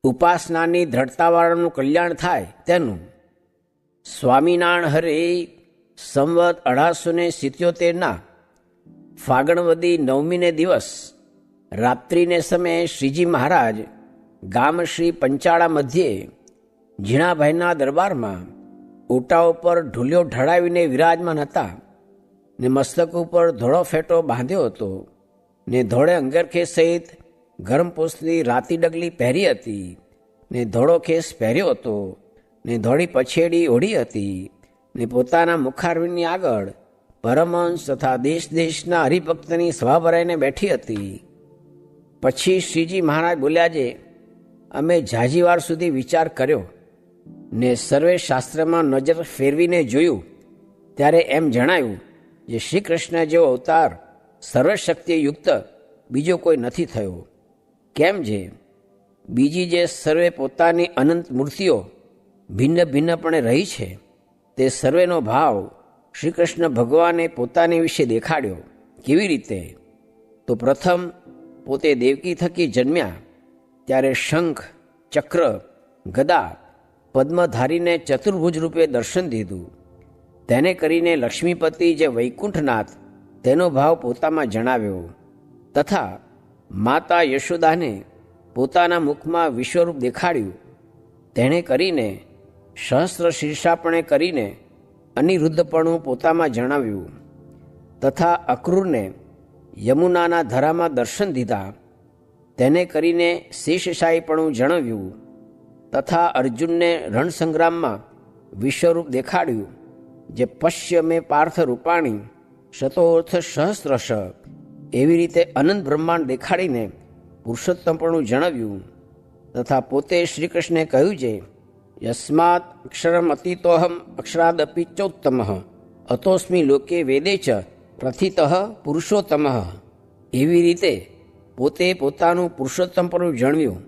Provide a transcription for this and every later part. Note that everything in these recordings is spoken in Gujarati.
ઉપાસનાની દ્રઢતાવાળાનું કલ્યાણ થાય તેનું. સ્વામિનારાયણ હરે સંવત 1877 ફાગણવદી 9મીને દિવસ રાત્રિને સમયે શ્રીજી મહારાજ ગામ શ્રી પંચાળા મધ્યે ઝીણાભાઈના દરબારમાં ઓટા ઉપર ઢૂલિયો ઢળાવીને વિરાજમાન હતા ને મસ્તક ઉપર ધોળો ફેટો બાંધ્યો હતો ને ધોળે અંગરખેસ સહિત ગરમ પોસલી રાતી ડગલી પહેરી હતી ને ધોળો ખેસ પહેર્યો હતો ને ધોળી પછેડી ઓઢી હતી ને પોતાના મુખારવિંદની આગળ પરમહંસ તથા દેશ દેશના હરિભક્તની સભા ભરાઈને બેઠી હતી. પછી શ્રીજી મહારાજ બોલ્યા છે, અમે ઝાઝી વાર સુધી વિચાર કર્યો ને સર્વે શાસ્ત્રમાં નજર ફેરવીને જોયું ત્યારે એમ જણાયું જે શ્રી કૃષ્ણ જેવો અવતાર સર્વશક્તિયુક્ત બીજો કોઈ નથી થયો. કેમ છે બીજી જે સર્વે પોતાની અનંત મૂર્તિઓ ભિન્ન ભિન્નપણે રહી છે તે સર્વેનો ભાવ શ્રી કૃષ્ણ ભગવાને પોતાની વિશે દેખાડ્યો. કેવી રીતે? તો પ્રથમ પોતે દેવકી થકી જન્મ્યા ત્યારે શંખ, ચક્ર, ગદા, પદ્મધારીને ચતુર્ભુજ રૂપે દર્શન દીધું. તેને કરીને લક્ષ્મીપતિ જે વૈકુંઠનાથ તેનો ભાવ પોતામાં જણાવ્યો તથા માતા યશોદાને પોતાના મુખમાં વિશ્વરૂપ દેખાડ્યું. તેણે કરીને સહસ્ત્ર શીર્ષાપણે કરીને અનિરુદ્ધપણું પોતામાં જણાવ્યું તથા અક્રૂરને યમુનાના ધરામાં દર્શન દીધા. તેને કરીને શેષશાહીપણું જણાવ્યું તથા અર્જુનને રણસંગ્રામમાં વિશ્વરૂપ દેખાડ્યું જે પશ્ય મેં પાર્થ રૂપાણી શતોર્થ સહસ્રશ એવી રીતે અનંત બ્રહ્માંડ દેખાડીને પુરુષોત્તમપણું જણાવ્યું તથા પોતે શ્રી કૃષ્ણે કહ્યું છે યસ્માત અક્ષરમ અતીતોહમ અક્ષરાદપી ચોત્તમ અતોસ્મી લોકે વેદે ચ પ્રથિત પુરુષોત્તમ. એવી રીતે પોતે પોતાનું પુરુષોત્તમપણું જણાવ્યું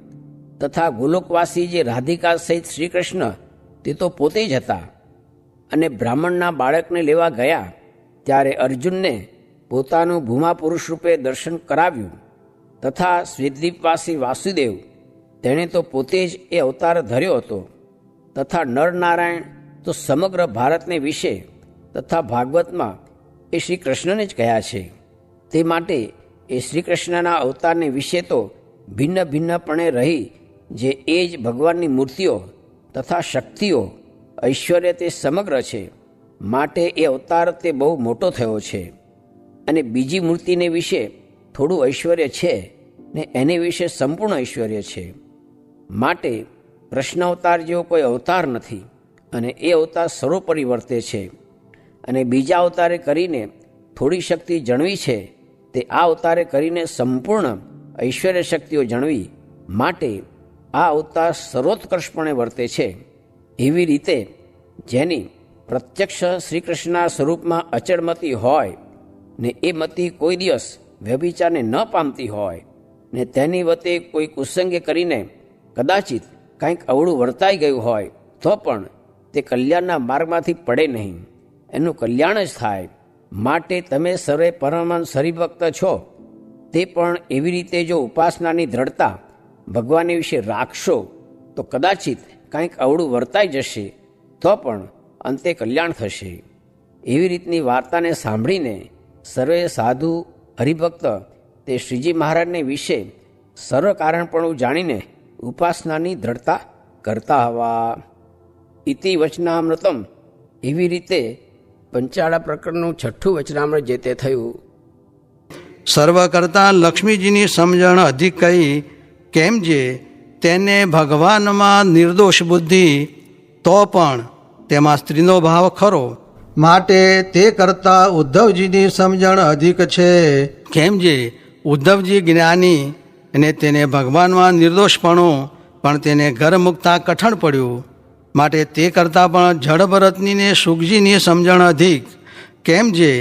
તથા ગોલોકવાસી જે રાધિકા સહિત શ્રી કૃષ્ણ તે તો પોતે જ હતા. અને બ્રાહ્મણના બાળકને લેવા ગયા ત્યારે અર્જુનને પોતાનું ભૂમા પુરુષ રૂપે દર્શન કરાવ્યું તથા શ્વેતદ્વીપવાસી વાસુદેવ તેણે તો પોતે જ એ અવતાર ધર્યો હતો તથા નરનારાયણ તો સમગ્ર ભારતને વિશે તથા ભાગવતમાં એ શ્રી કૃષ્ણને જ કહ્યા છે. તે માટે એ શ્રી કૃષ્ણના અવતારને વિશે તો ભિન્ન ભિન્નપણે રહી જે એ જ ભગવાનની મૂર્તિઓ તથા શક્તિઓ ઐશ્વર્ય તે સમગ્ર છે. માટે એ અવતાર તે બહુ મોટો થયો છે. અને બીજી મૂર્તિને વિશે થોડું ઐશ્વર્ય છે ને એને વિશે સંપૂર્ણ ઐશ્વર્ય છે. માટે કૃષ્ણ અવતાર જેવો કોઈ અવતાર નથી અને એ અવતાર સર્વોપરી વર્તે છે. અને બીજા અવતારે કરીને થોડી શક્તિ જણવી છે તે આ અવતારે કરીને સંપૂર્ણ ઐશ્વર્ય શક્તિઓ જણવી. માટે આ અવતાર સર્વોત્કર્ષપણે વર્તે છે. એવી રીતે જેની પ્રત્યક્ષ શ્રી કૃષ્ણના સ્વરૂપમાં અચળમતી હોય ને એ મતિ કોઈ દિવસ વ્યભિચારને ન પામતી હોય ને તેની વતે કોઈ કુસંગે કરીને કદાચિત કંઈક અવળું વર્તાઈ ગયું હોય તો પણ તે કલ્યાણના માર્ગમાંથી પડે નહીં, એનું કલ્યાણ જ થાય. માટે તમે સર્વે પરમાંશ હરિભક્ત છો તે પણ એવી રીતે જો ઉપાસનાની દ્રઢતા ભગવાનની વિશે રાખશો તો કદાચિત કંઈક અવળું વર્તાઈ જશે તો પણ અંતે કલ્યાણ થશે. એવી રીતની વાર્તાને સાંભળીને સર્વે સાધુ હરિભક્ત તે શ્રીજી મહારાજને વિશે સર્વ કારણપણું જાણીને ઉપાસનાની દ્રઢતા કરતા હવા. ઇતિ વચનામૃતમ. એવી રીતે પંચાળા પ્રકરણનું 6થું વચનામૃત જે તે થયું. સર્વ કરતાં લક્ષ્મીજીની સમજણ અધિક કહી કેમ જે તેને ભગવાનમાં નિર્દોષ બુદ્ધિ તો પણ તેમાં સ્ત્રીનો ભાવ ખરો. માટે તે કરતાં ઉદ્ધવજીની સમજણ અધિક છે. કેમ જે ઉદ્ધવજી જ્ઞાની અને તેને ભગવાનમાં નિર્દોષપણું પણ તેને ઘર મૂકતા કઠણ પડ્યું. માટે તે કરતાં પણ જડભરતનીને સુખજીની સમજણ અધિક. કેમ જે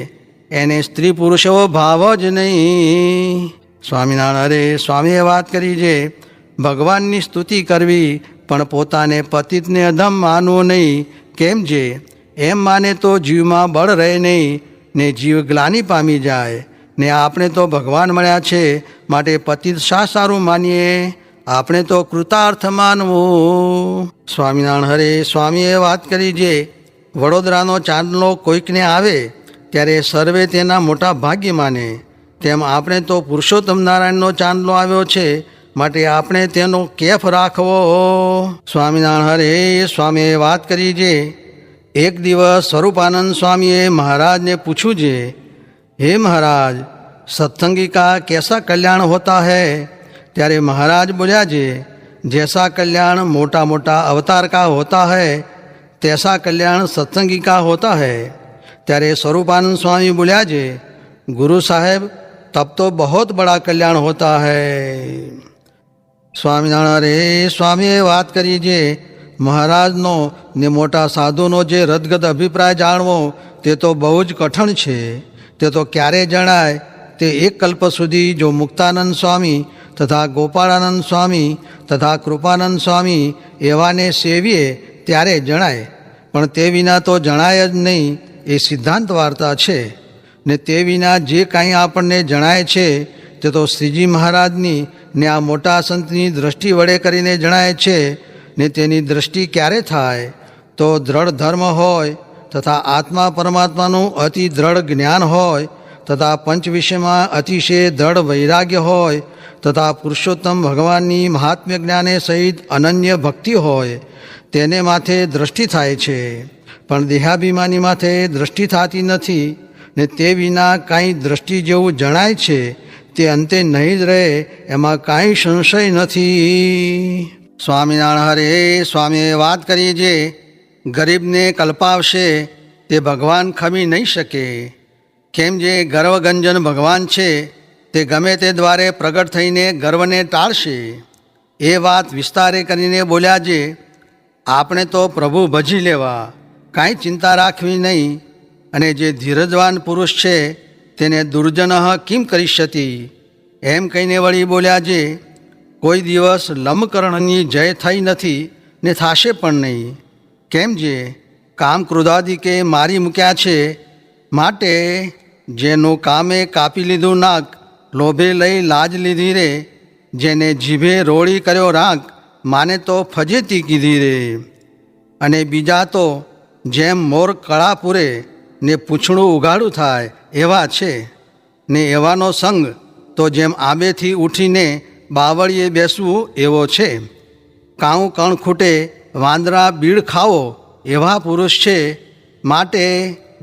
એને સ્ત્રી પુરુષો ભાવ જ નહીં. સ્વામિનારાયણ અરે સ્વામીએ વાત કરી છે ભગવાનની સ્તુતિ કરવી પણ પોતાને પતિતને અધમ માનવું નહીં. કેમ જે એમ માને તો જીવમાં બળ રહે નહીં ને જીવ ગ્લાનિ પામી જાય ને આપણે તો ભગવાન મળ્યા છે માટે પતિત શા સારું માનીએ. આપણે તો કૃતાર્થ માનવું. સ્વામિનારાયણ હરે સ્વામીએ વાત કરી જે વડોદરાનો ચાંદલો કોઈકને આવે ત્યારે સર્વે તેના મોટા ભાગ્ય માને, તેમ આપણે તો પુરુષોત્તમ નારાયણનો ચાંદલો આવ્યો છે, માટે આપણે તેનો કેફ રાખવો. સ્વામિનારાયણ હરે સ્વામીએ વાત કરી જે એક દિવસ સ્વરૂપાનંદ સ્વામીએ મહારાજને પૂછ્યું છે, હે મહારાજ, सत्संगी का कैसा कल्याण होता है? ત્યારે મહારાજ બોલ્યા છે, जैसा कल्याण मोटा मोटा अवतार का होता है तैसा कल्याण सत्संगी का होता है. ત્યારે स्वरूपानंद स्वामी बोलिया છે, गुरु साहेब तब तो बहुत बड़ा कल्याण होता है. સ્વામિનારાયણ રે સ્વામીએ વાત કરી છે, મહારાજનો ને મોટા સાધુનો જે રદગદ અભિપ્રાય જાણવો તે તો બહુ જ કઠણ છે. તે તો ક્યારે જણાય? તે એક કલ્પ સુધી જો મુક્તાનંદ સ્વામી તથા ગોપાળાનંદ સ્વામી તથા કૃપાનંદ સ્વામી એવાને સેવીએ ત્યારે જણાય, પણ તે વિના તો જણાય જ નહીં. એ સિદ્ધાંત વાર્તા છે. ને તે વિના જે કાંઈ આપણને જણાય છે તે તો શ્રીજી મહારાજની ને આ મોટા સંતની દૃષ્ટિ વડે કરીને જણાય છે. ને તેની દૃષ્ટિ ક્યારે થાય? તો દ્રઢ ધર્મ હોય તથા આત્મા પરમાત્માનું અતિ દ્રઢ જ્ઞાન હોય તથા પંચ વિષયમાં અતિશય દ્રઢ વૈરાગ્ય હોય તથા પુરુષોત્તમ ભગવાનની મહાત્મ્ય જ્ઞાને સહિત અનન્ય ભક્તિ હોય, તેને માથે દૃષ્ટિ થાય છે. પણ દેહાભિમાની માથે દૃષ્ટિ થતી નથી. ને તે વિના કાંઈ દૃષ્ટિ જેવું જણાય છે તે અંતે નહીં જ રહે, એમાં કાંઈ સંશય નથી. સ્વામિનારાયણ હરે સ્વામીએ વાત કરી છે, ગરીબને કલ્પાવશે તે ભગવાન ખમી નહીં શકે. કેમ જે ગર્વગંજન ભગવાન છે તે ગમે તે દ્વારે પ્રગટ થઈને ગર્વને ટાળશે. એ વાત વિસ્તારે કરીને બોલ્યા છે, આપણે તો પ્રભુ ભજી લેવા, કાંઈ ચિંતા રાખવી નહીં. અને જે ધીરજવાન પુરુષ છે તેને દુર્જન કિમ કરીષ્યતિ, એમ કહીને વળી બોલ્યા છે, કોઈ દિવસ લંબકર્ણની જય થઈ નથી ને થાશે પણ નહીં. કેમ જે કામ ક્રોધાદિકે મારી મૂક્યા છે, માટે જેનું કામે કાપી લીધું નાક, લોભે લઈ લાજ લીધી રે, જેને જીભે રોળી કર્યો રાંક, માને તો ફજેતી કીધી રે. અને બીજા તો જેમ મોર કળા પૂરે ને પૂંછડું ઉઘાડું થાય એવા છે. ને એવાનો સંગ તો જેમ આંબેથી ઉઠીને બાવળીએ બેસવું એવો છે. કાઉં કણ ખૂટે વાંદરા બીડ ખાવો એવા પુરુષ છે. માટે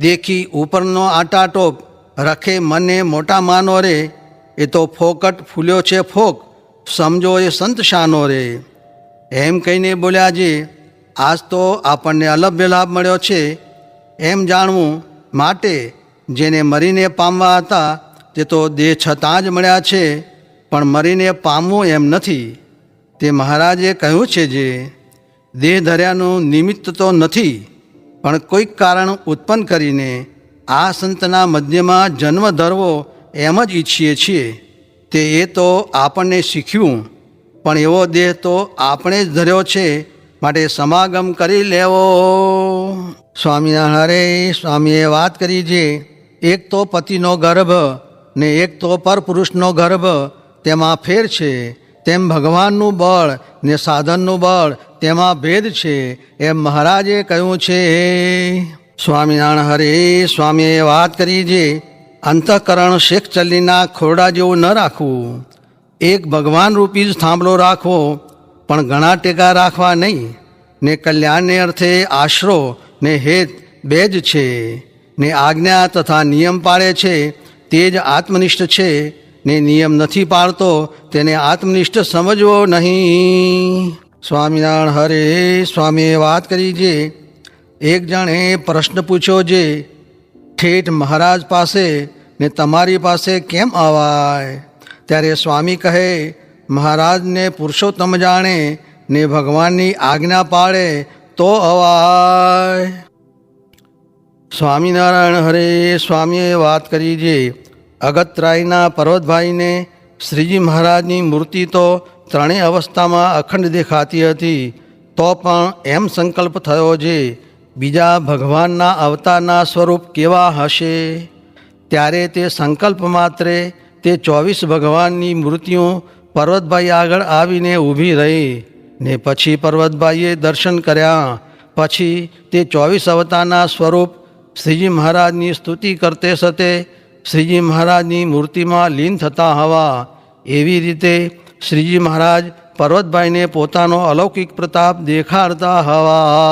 દેખી ઉપરનો આટાટોપ રખે મને મોટા માનો રે, એ તો ફોકટ ફૂલ્યો છે ફોક, સમજો એ સંત શાનો રે. એમ કહીને બોલ્યા છે, આજ તો આપણને અલભ્ય લાભ મળ્યો છે એમ જાણવું. માટે જેને મરીને પામવા હતા તે તો દેહ છતાં જ મળ્યા છે, પણ મરીને પામવું એમ નથી. તે મહારાજે કહ્યું છે જે દેહ ધર્યાનું નિમિત્ત તો નથી, પણ કોઈક કારણ ઉત્પન્ન કરીને આ સંતના મધ્યમાં જન્મ ધરવો એમ જ ઈચ્છીએ છીએ. તે એ તો આપણને શીખ્યું, પણ એવો દેહ તો આપણે જ ધર્યો છે, માટે સમાગમ કરી લેવો. સ્વામિનારાયણ સ્વામીએ વાત કરી છે, એક તો પતિનો ગર્ભ ને એક તો પરપુરુષનો ગર્ભ, તેમાં ફેર છે. તેમ ભગવાનનું બળ ને સાધનનું બળ તેમાં ભેદ છે, એમ મહારાજે કહ્યું છે. સ્વામિનારાયણ હરે સ્વામીએ વાત કરી છે, અંતઃકરણ શેખ ચલ્લીના ખોરડા જેવું ન રાખવું. એક ભગવાન રૂપી જ થાંભલો રાખવો, પણ ઘણા ટેકા રાખવા નહીં. ને કલ્યાણને અર્થે આશરો ને હેત બે જ છે. ને આજ્ઞા તથા નિયમ પાળે છે તે જ આત્મનિષ્ઠ છે. ને નિયમ નથી પાળતો તેને આત્મનિષ્ઠ સમજવો નહીં. સ્વામિનારાયણ હરે સ્વામીએ વાત કરી છે, એક જણે પ્રશ્ન પૂછ્યો છે, ઠેઠ મહારાજ પાસે ને તમારી પાસે કેમ આવાય? ત્યારે સ્વામી કહે, મહારાજને પુરુષોત્તમ જાણે ને ભગવાનની આજ્ઞા પાળે તો અવાય. સ્વામિનારાયણ હરે સ્વામીએ વાત કરી છે, અગત્રાયના પર્વતભાઈને શ્રીજી મહારાજની મૂર્તિ તો ત્રણેય અવસ્થામાં અખંડ દેખાતી હતી, તો પણ એમ સંકલ્પ થયો છે, બીજા ભગવાનના અવતારના સ્વરૂપ કેવા હશે? ત્યારે તે સંકલ્પ માત્રે તે 24 ભગવાનની મૂર્તિઓ પર્વતભાઈ આગળ આવીને ઊભી રહી ને પછી પર્વતભાઈએ દર્શન કર્યા. પછી તે 24 અવતારના સ્વરૂપ શ્રીજી મહારાજની સ્તુતિ કરતે સતે શ્રીજી મહારાજની મૂર્તિમાં લીન થતા હવા. એવી રીતે શ્રીજી મહારાજ પર્વતભાઈને પોતાનો અલૌકિક પ્રતાપ દેખાડતા હવા.